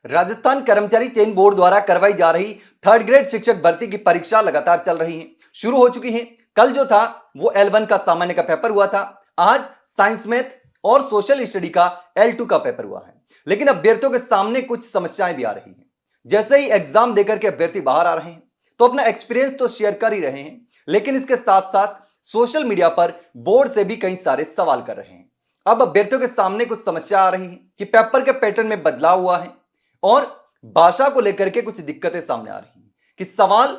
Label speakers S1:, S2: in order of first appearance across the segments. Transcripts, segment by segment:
S1: राजस्थान कर्मचारी चयन बोर्ड द्वारा करवाई जा रही थर्ड ग्रेड शिक्षक भर्ती की परीक्षा लगातार चल रही है, शुरू हो चुकी है। कल जो था वो L1 का सामान्य का पेपर हुआ था। आज साइंस मैथ और सोशल स्टडी का L2 का पेपर हुआ है। लेकिन अभ्यर्थियों के सामने कुछ समस्याएं भी आ रही हैं। जैसे ही एग्जाम देकर के अभ्यर्थी बाहर आ रहे हैं तो अपना एक्सपीरियंस तो शेयर कर ही रहे हैं, लेकिन इसके साथ साथ सोशल मीडिया पर बोर्ड से भी कई सारे सवाल कर रहे हैं। अब अभ्यर्थियों के सामने कुछ समस्या आ रही है कि पेपर के पैटर्न में बदलाव हुआ है और भाषा को लेकर के कुछ दिक्कतें सामने आ रही हैं कि सवाल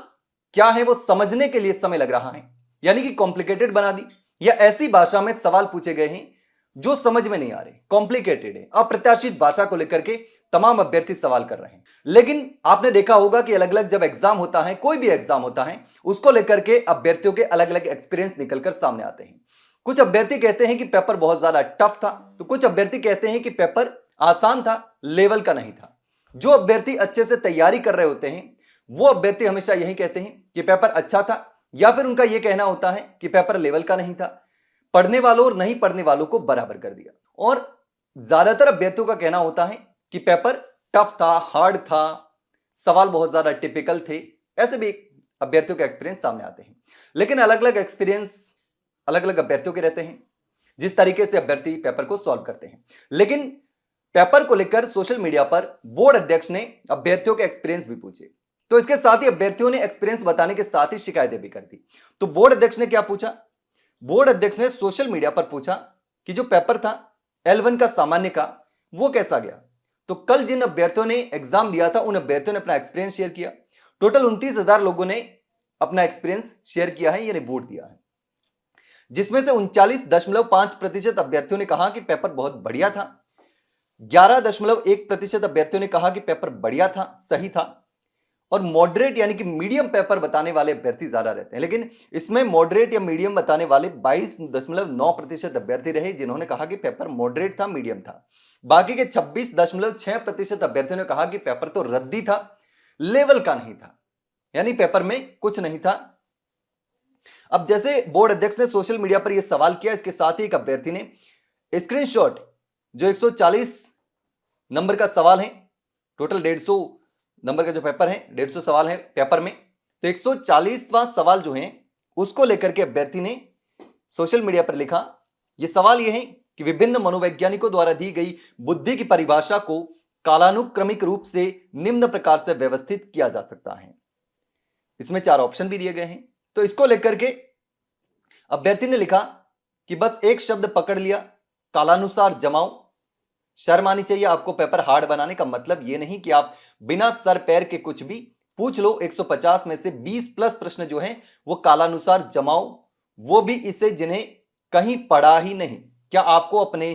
S1: क्या है वो समझने के लिए समय लग रहा है, यानी कि कॉम्प्लिकेटेड बना दी, या ऐसी भाषा में सवाल पूछे गए हैं जो समझ में नहीं आ रहे, कॉम्प्लिकेटेड है, अप्रत्याशित भाषा को लेकर के तमाम अभ्यर्थी सवाल कर रहे हैं। लेकिन आपने देखा होगा कि अलग अलग जब एग्जाम होता है, कोई भी एग्जाम होता है, उसको लेकर के अभ्यर्थियों के अलग अलग एक्सपीरियंस निकलकर सामने आते हैं। कुछ अभ्यर्थी कहते हैं कि पेपर बहुत ज्यादा टफ था, तो कुछ अभ्यर्थी कहते हैं कि पेपर आसान था, लेवल का नहीं था। जो अभ्यर्थी अच्छे से तैयारी कर रहे होते हैं वो अभ्यर्थी हमेशा यही कहते हैं कि पेपर अच्छा था, या फिर उनका यह कहना होता है कि पेपर लेवल का नहीं था। पढ़ने वालों और नहीं पढ़ने वालों को बराबर कर दिया। और ज्यादातर अभ्यर्थियों का कहना होता है कि पेपर टफ था, हार्ड था, सवाल बहुत ज्यादा टिपिकल थे। ऐसे भी अभ्यर्थियों के एक्सपीरियंस सामने आते हैं। लेकिन अलग अलग एक्सपीरियंस अलग अलग अभ्यर्थियों के रहते हैं, जिस तरीके से अभ्यर्थी पेपर को सॉल्व करते हैं। लेकिन पेपर को लेकर सोशल मीडिया पर बोर्ड अध्यक्ष ने अभ्यर्थियों के एक्सपीरियंस भी पूछे, तो इसके साथ ही अभ्यर्थियों ने एक्सपीरियंस बताने के साथ ही शिकायतें भी कर दी। तो बोर्ड अध्यक्ष ने क्या पूछा? बोर्ड अध्यक्ष ने सोशल मीडिया पर पूछा कि जो पेपर था L1 का सामान्य का, वो कैसा गया। तो कल जिन अभ्यर्थियों ने एग्जाम दिया था उन अभ्यर्थियों ने अपना एक्सपीरियंस शेयर किया। टोटल 29,000 लोगों ने अपना एक्सपीरियंस शेयर किया है, यानी वोट दिया है, जिसमें से 39.5% अभ्यर्थियों ने कहा कि पेपर बहुत बढ़िया था, 11.1% अभ्यर्थियों ने कहा कि पेपर बढ़िया था, सही था, और मॉडरेट यानी कि मीडियम पेपर बताने वाले अभ्यर्थी ज्यादा रहते हैं। लेकिन इसमें मॉडरेट या मीडियम बताने वाले 22.9% अभ्यर्थी रहे जिन्होंने कहा कि पेपर मॉडरेट था, मीडियम था। बाकी के 26.6% अभ्यर्थियों ने कहा कि पेपर तो रद्दी था, लेवल का नहीं था, यानी पेपर में कुछ नहीं था। अब जैसे बोर्ड अध्यक्ष ने सोशल मीडिया पर यह सवाल किया, इसके साथ ही एक अभ्यर्थी ने स्क्रीनशॉट, जो 140 नंबर का सवाल है, टोटल 150 नंबर का जो पेपर है, 150 सवाल है पेपर में, तो 140वां सवाल जो है उसको लेकर के अभ्यर्थी ने सोशल मीडिया पर लिखा। यह सवाल यह है कि विभिन्न मनोवैज्ञानिकों द्वारा दी गई बुद्धि की परिभाषा को कालानुक्रमिक रूप से निम्न प्रकार से व्यवस्थित किया जा सकता है। इसमें 4 ऑप्शन भी दिए गए हैं। तो इसको लेकर के अभ्यर्थी ने लिखा कि बस एक शब्द पकड़ लिया, कालानुसार जमाओ। शर्म आनी चाहिए आपको। पेपर हार्ड बनाने का मतलब यह नहीं कि आप बिना सर पैर के कुछ भी पूछ लो। 150 में से 20 प्लस प्रश्न जो हैं वो कालानुसार जमाओ, वो भी इसे जिन्हें कहीं पढ़ा ही नहीं। क्या आपको अपने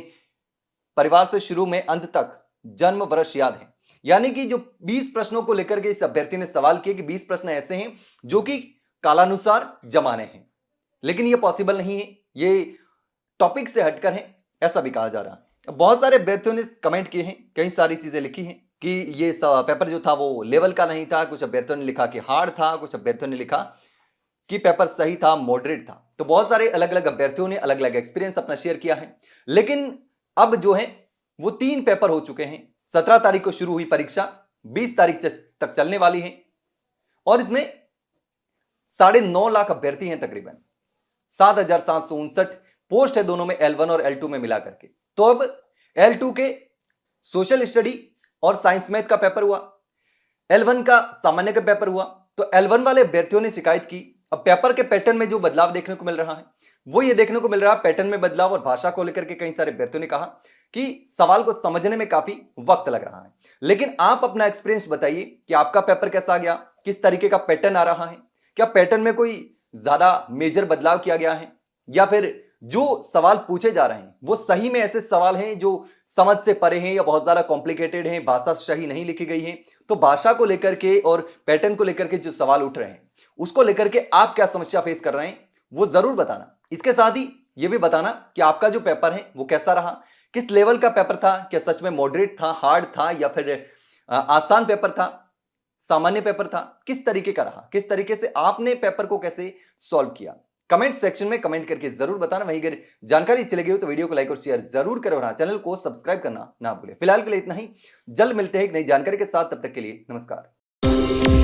S1: परिवार से शुरू में अंत तक जन्म वर्ष याद है? यानी कि जो 20 प्रश्नों को लेकर के इस अभ्यर्थी ने सवाल किए कि 20 प्रश्न ऐसे हैं जो कि कालानुसार जमाने हैं, लेकिन ये पॉसिबल नहीं है, ये टॉपिक से हटकर है, ऐसा भी कहा जा रहा है। बहुत सारे अभ्यर्थियों ने कमेंट किए हैं, कई सारी चीजें लिखी हैं कि ये पेपर जो था वो लेवल का नहीं था। कुछ अभ्यर्थियों ने लिखा कि हार्ड था, कुछ अभ्यर्थियों ने लिखा कि पेपर सही था, मॉडरेट था। तो बहुत सारे अलग अलग अभ्यर्थियों ने अलग अलग एक्सपीरियंस अपना शेयर किया है। लेकिन अब जो है वो 3 पेपर हो चुके हैं। 17 तारीख को शुरू हुई परीक्षा, 20 तारीख तक चलने वाली है, और इसमें 9.5 लाख अभ्यर्थी हैं, तकरीबन 7,759 पोस्ट है दोनों में, L1 और L2 में मिला करके। तो अब L2 के सोशल स्टडी और साइंस मैथ का पेपर हुआ, L1 का सामान्य का पेपर हुआ। तो L1 वाले अभ्यर्थियों ने शिकायत की। अब पेपर के पैटर्न में जो बदलाव देखने को मिल रहा है वो ये देखने को मिल रहा है, पैटर्न में बदलाव और भाषा को लेकर के कई सारे अभ्यर्थियों ने कहा कि सवाल को समझने में काफी वक्त लग रहा है। लेकिन आप अपना एक्सपीरियंस बताइए कि आपका पेपर कैसा गया, किस तरीके का पैटर्न आ रहा है, क्या पैटर्न में कोई ज्यादा मेजर बदलाव किया गया है, या फिर जो सवाल पूछे जा रहे हैं वो सही में ऐसे सवाल हैं जो समझ से परे हैं, या बहुत ज्यादा कॉम्प्लिकेटेड हैं, भाषा सही नहीं लिखी गई है। तो भाषा को लेकर के और पैटर्न को लेकर के जो सवाल उठ रहे हैं उसको लेकर के आप क्या समस्या फेस कर रहे हैं वो जरूर बताना। इसके साथ ही ये भी बताना कि आपका जो पेपर है वो कैसा रहा, किस लेवल का पेपर था, क्या सच में मॉडरेट था, हार्ड था, या फिर आसान पेपर था, सामान्य पेपर था, किस तरीके का रहा, किस तरीके से आपने पेपर को कैसे सॉल्व किया। कमेंट सेक्शन में कमेंट करके जरूर बताना। वहीं अगर जानकारी अच्छी लगी हो तो वीडियो को लाइक और शेयर जरूर करो और चैनल को सब्सक्राइब करना ना भूलें। फिलहाल के लिए इतना ही, जल्द मिलते हैं एक नई जानकारी के साथ, तब तक के लिए नमस्कार।